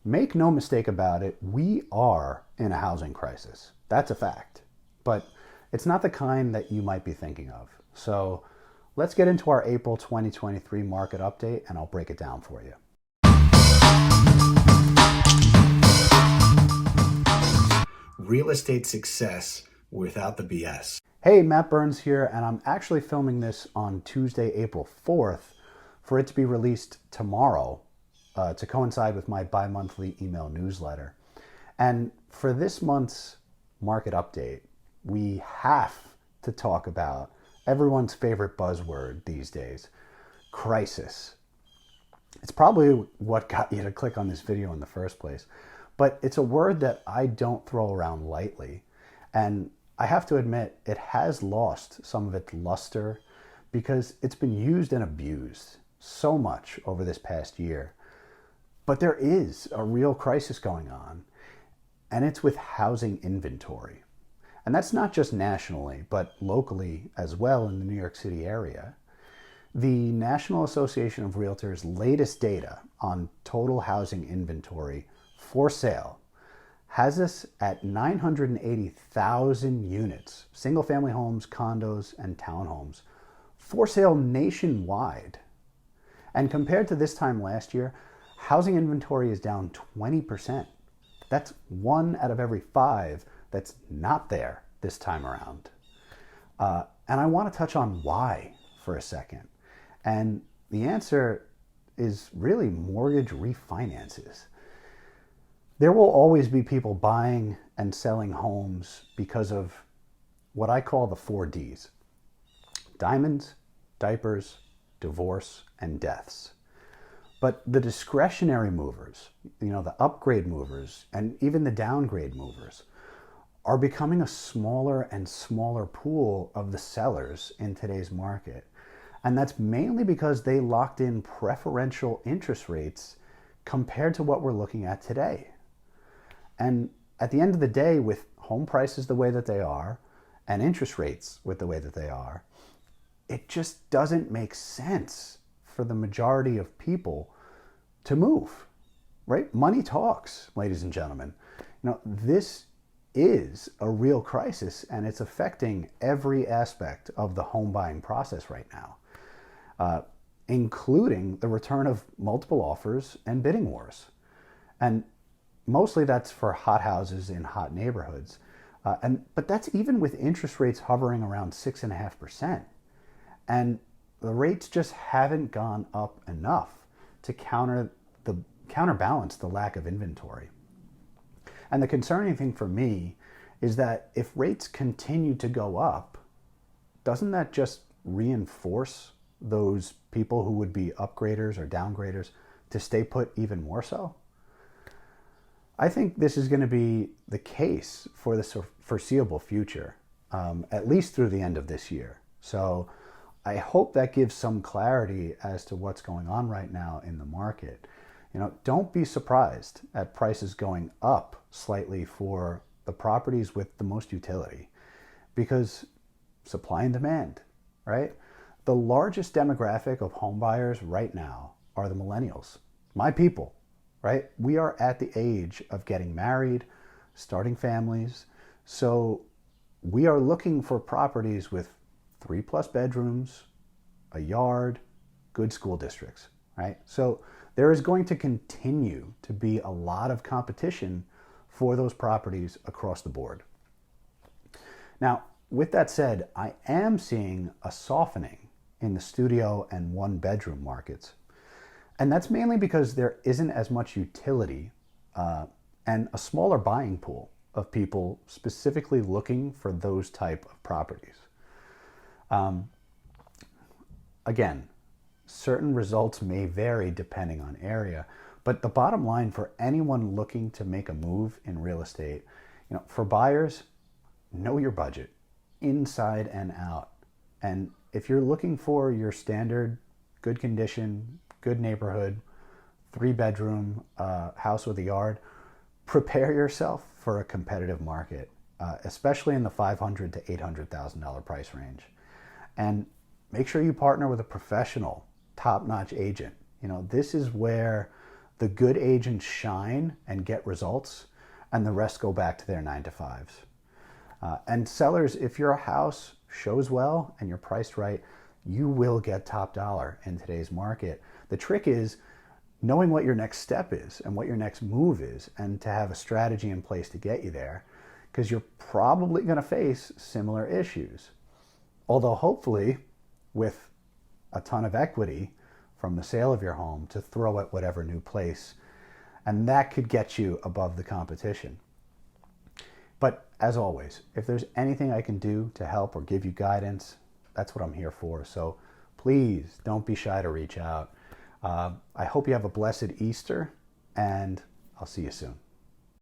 Make no mistake about it, we are in a housing crisis. That's a fact. But it's not the kind that you might be thinking of. So let's get into our April 2023 market update and I'll break it down for you. Real estate success without the BS. Hey, Matt Burns here, and I'm actually filming this on Tuesday, April 4th, for it to be released tomorrow to coincide with my bi-monthly email newsletter. And for this month's market update, we have to talk about everyone's favorite buzzword these days, crisis. It's probably what got you to click on this video in the first place, but it's a word that I don't throw around lightly. And I have to admit, it has lost some of its luster because it's been used and abused so much over this past year. But there is a real crisis going on, and it's with housing inventory. And that's not just nationally, but locally as well in the New York City area. The National Association of Realtors' latest data on total housing inventory for sale has us at 980,000 units, single-family homes, condos, and townhomes, for sale nationwide. And compared to this time last year, housing inventory is down 20%. That's 1 out of every 5 that's not there this time around. And I want to touch on why for a second. And the answer is really mortgage refinances. There will always be people buying and selling homes because of what I call the 4 Ds: diamonds, diapers, divorce, and deaths. But the discretionary movers, the upgrade movers, and even the downgrade movers are becoming a smaller and smaller pool of the sellers in today's market. And that's mainly because they locked in preferential interest rates compared to what we're looking at today. And at the end of the day, with home prices the way that they are and interest rates with the way that they are, it just doesn't make sense for the majority of people to move, right? Money talks, ladies and gentlemen. This is a real crisis, and it's affecting every aspect of the home buying process right now, including the return of multiple offers and bidding wars. And mostly that's for hot houses in hot neighborhoods. But that's even with interest rates hovering around 6.5%. And the rates just haven't gone up enough to counterbalance the lack of inventory. And the concerning thing for me is that if rates continue to go up, doesn't that just reinforce those people who would be upgraders or downgraders to stay put even more so? I think this is going to be the case for the foreseeable future, at least through the end of this year. So I hope that gives some clarity as to what's going on right now in the market. Don't be surprised at prices going up slightly for the properties with the most utility, because supply and demand, right? The largest demographic of home buyers right now are the millennials, my people, right? We are at the age of getting married, starting families. So we are looking for properties with 3+ bedrooms, a yard, good school districts, right? So there is going to continue to be a lot of competition for those properties across the board. Now, with that said, I am seeing a softening in the studio and 1-bedroom markets. And that's mainly because there isn't as much utility and a smaller buying pool of people specifically looking for those type of properties. Again, certain results may vary depending on area, but the bottom line for anyone looking to make a move in real estate, for buyers, know your budget inside and out. And if you're looking for your standard, good condition, good neighborhood, 3-bedroom house with a yard, prepare yourself for a competitive market, especially in the $500,000 to $800,000 price range. And make sure you partner with a professional, top-notch agent. This is where The good agents shine and get results, and the rest go back to their 9 to 5s. And sellers, if your house shows well and you're priced right, you will get top dollar in today's market. The trick is knowing what your next step is and what your next move is, and to have a strategy in place to get you there, because you're probably going to face similar issues. Although hopefully with a ton of equity from the sale of your home to throw at whatever new place, and that could get you above the competition. But as always, if there's anything I can do to help or give you guidance, that's what I'm here for. So please don't be shy to reach out. I hope you have a blessed Easter, and I'll see you soon.